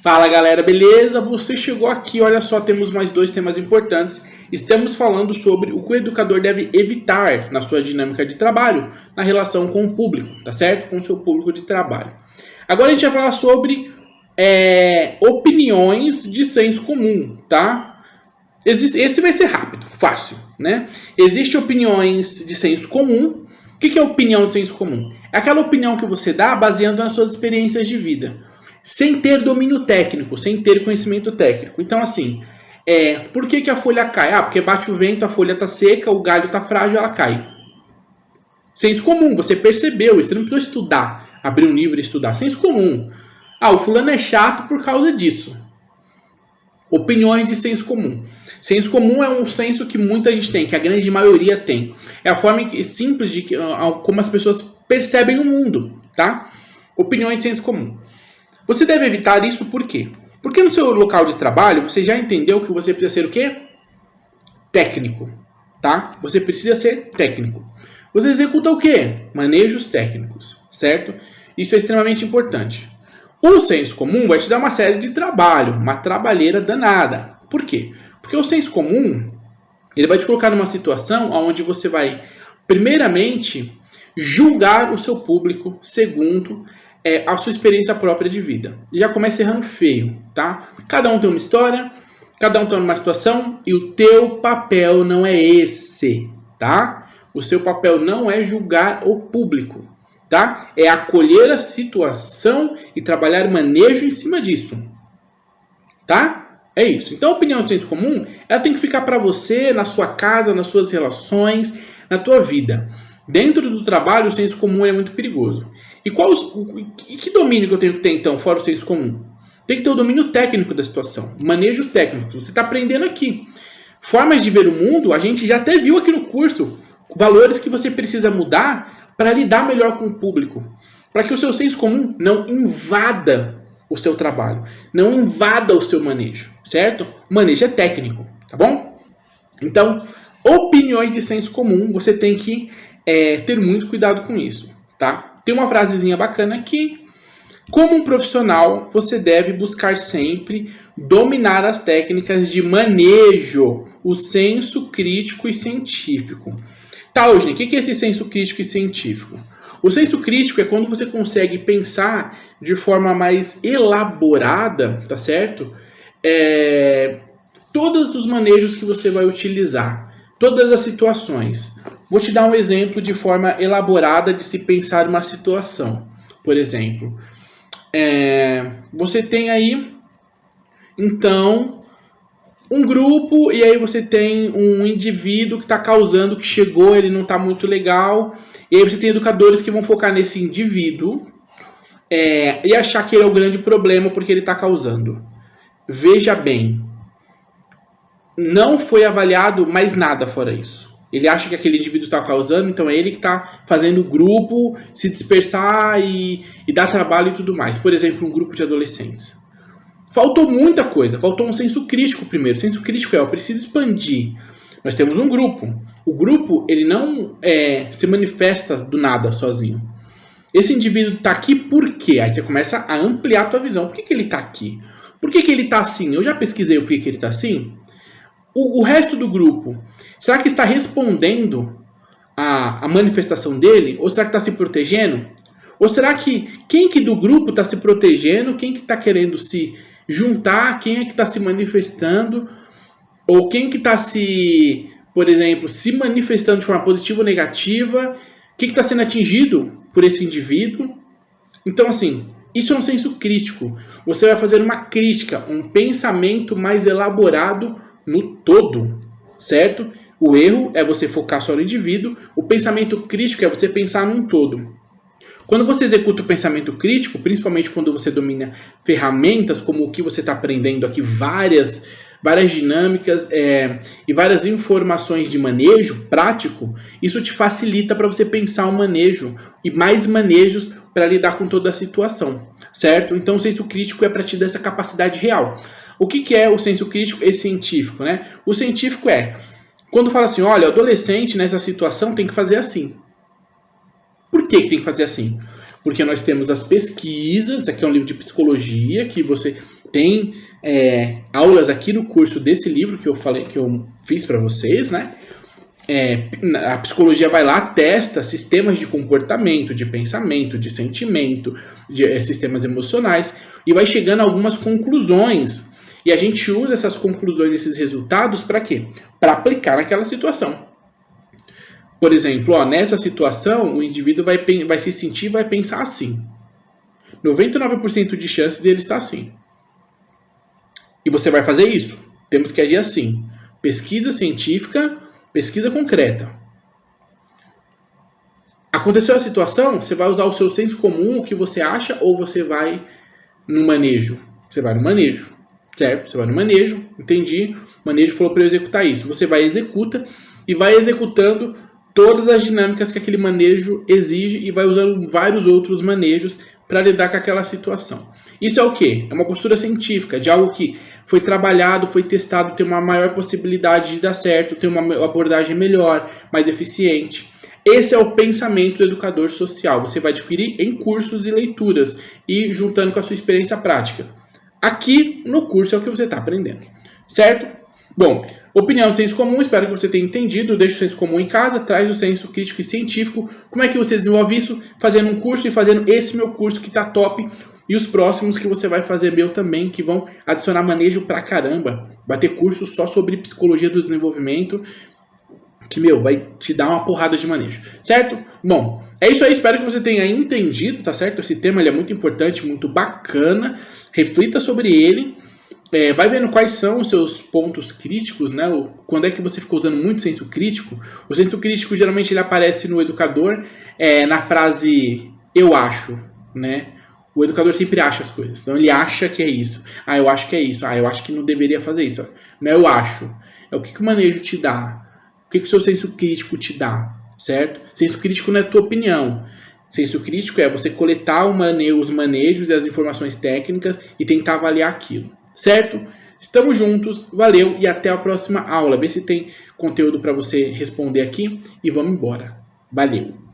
Fala galera, beleza? Você chegou aqui, olha só, temos mais dois temas importantes. Estamos falando sobre o que o educador deve evitar na sua dinâmica de trabalho, na relação com o público, tá certo? Com o seu público de trabalho. Agora a gente vai falar sobre opiniões de senso comum, tá? Esse vai ser rápido, fácil, né? Existem opiniões de senso comum. O que é opinião de senso comum? É aquela opinião que você dá baseando nas suas experiências de vida, sem ter domínio técnico, sem ter conhecimento técnico. Então, assim, por que a folha cai? Ah, porque bate o vento, a folha está seca, o galho está frágil, ela cai. Senso comum, você percebeu, você não precisou estudar, abrir um livro e estudar. Senso comum. Ah, o fulano é chato por causa disso. Opiniões de senso comum. Senso comum é um senso que muita gente tem, que a grande maioria tem. É a forma simples de como as pessoas percebem o mundo, tá? Opiniões de senso comum. Você deve evitar isso por quê? Porque no seu local de trabalho, você já entendeu que você precisa ser o quê? Técnico, tá? Você precisa ser técnico. Você executa o quê? Manejos técnicos, certo? Isso é extremamente importante. O senso comum vai te dar uma série de trabalho, uma trabalheira danada. Por quê? Porque o senso comum, ele vai te colocar numa situação onde você vai, primeiramente, julgar o seu público segundo a sua experiência própria de vida. Já começa errando feio, tá? Cada um tem uma história, cada um está numa situação e o teu papel não é esse, tá? O seu papel não é julgar o público, tá? É acolher a situação e trabalhar manejo em cima disso, tá? É isso. Então, a opinião de senso comum, ela tem que ficar para você, na sua casa, nas suas relações, na tua vida. Dentro do trabalho, o senso comum é muito perigoso. E que domínio que eu tenho que ter, então, fora o senso comum? Tem que ter o domínio técnico da situação, manejos técnicos. Você está aprendendo aqui. Formas de ver o mundo, a gente já até viu aqui no curso. Valores que você precisa mudar para lidar melhor com o público. Para que o seu senso comum não invada o seu trabalho, não invada o seu manejo, certo? O manejo é técnico, tá bom? Então, opiniões de senso comum, você tem que ter muito cuidado com isso, tá? Tem uma frasezinha bacana aqui. Como um profissional, você deve buscar sempre dominar as técnicas de manejo, o senso crítico e científico. Tá, Eugênio, o que é esse senso crítico e científico? O senso crítico é quando você consegue pensar de forma mais elaborada, tá certo? Todos os manejos que você vai utilizar, todas as situações. Vou te dar um exemplo de forma elaborada de se pensar uma situação. Por exemplo, você tem aí, então, um grupo e aí você tem um indivíduo que está causando, que chegou, ele não está muito legal. E aí você tem educadores que vão focar nesse indivíduo e achar que ele é o grande problema porque ele está causando. Veja bem, não foi avaliado mais nada fora isso. Ele acha que aquele indivíduo está causando, então é ele que está fazendo o grupo se dispersar e dar trabalho e tudo mais. Por exemplo, um grupo de adolescentes. Faltou muita coisa, faltou um senso crítico primeiro. O senso crítico eu preciso expandir. Nós temos um grupo. O grupo, ele não se manifesta do nada, sozinho. Esse indivíduo está aqui por quê? Aí você começa a ampliar a tua visão. Por que ele está aqui? Por que ele está assim? Eu já pesquisei o porquê que ele está assim. O resto do grupo, será que está respondendo à manifestação dele? Ou será que está se protegendo? Ou será que quem que do grupo está se protegendo? Quem que está querendo se juntar? Quem é que está se manifestando? Ou quem que está por exemplo, se manifestando de forma positiva ou negativa? Quem que está sendo atingido por esse indivíduo? Então, assim, isso é um senso crítico. Você vai fazer uma crítica, um pensamento mais elaborado no todo, certo? O erro é você focar só no indivíduo. O pensamento crítico é você pensar num todo. Quando você executa o pensamento crítico, principalmente quando você domina ferramentas como o que você está aprendendo aqui, várias dinâmicas e várias informações de manejo prático, isso te facilita para você pensar um manejo e mais manejos para lidar com toda a situação, certo? Então o senso crítico é para te dar essa capacidade real. O que é o senso crítico e científico, né? O científico quando fala assim, olha, o adolescente nessa situação tem que fazer assim. Por que tem que fazer assim? Porque nós temos as pesquisas, aqui é um livro de psicologia, que você Tem aulas aqui no curso desse livro que eu falei, que eu fiz para vocês, né? A psicologia vai lá, testa sistemas de comportamento, de pensamento, de sentimento, de sistemas emocionais e vai chegando a algumas conclusões. E a gente usa essas conclusões, esses resultados para quê? Para aplicar naquela situação. Por exemplo, nessa situação, o indivíduo vai se sentir, vai pensar assim. 99% de chance dele estar assim. E você vai fazer isso. Temos que agir assim. Pesquisa científica, pesquisa concreta. Aconteceu a situação, você vai usar o seu senso comum, o que você acha, ou você vai no manejo? Você vai no manejo, certo? Você vai no manejo, entendi. O manejo falou para eu executar isso. Você vai e executa e vai executando todas as dinâmicas que aquele manejo exige e vai usando vários outros manejos para lidar com aquela situação. Isso é o quê? É uma postura científica, de algo que foi trabalhado, foi testado, tem uma maior possibilidade de dar certo, tem uma abordagem melhor, mais eficiente. Esse é o pensamento do educador social. Você vai adquirir em cursos e leituras e juntando com a sua experiência prática. Aqui no curso é o que você está aprendendo, certo? Bom, opinião de senso comum, espero que você tenha entendido. Deixa o senso comum em casa, traz o senso crítico e científico. Como é que você desenvolve isso? Fazendo um curso e fazendo esse meu curso que tá top. E os próximos que você vai fazer meu também, que vão adicionar manejo pra caramba. Vai ter curso só sobre psicologia do desenvolvimento, que, vai te dar uma porrada de manejo, certo? Bom, é isso aí, espero que você tenha entendido, tá certo? Esse tema ele é muito importante, muito bacana. Reflita sobre ele. Vai vendo quais são os seus pontos críticos, né? Quando é que você ficou usando muito senso crítico? O senso crítico geralmente ele aparece no educador na frase eu acho, né? O educador sempre acha as coisas. Então ele acha que é isso. Eu acho que é isso. Eu acho que não deveria fazer isso. Não é eu acho. É o que o manejo te dá. O que o seu senso crítico te dá, certo? Senso crítico não é a tua opinião. Senso crítico é você coletar os manejos e as informações técnicas e tentar avaliar aquilo. Certo? Estamos juntos, valeu e até a próxima aula. Vê se tem conteúdo para você responder aqui e vamos embora. Valeu!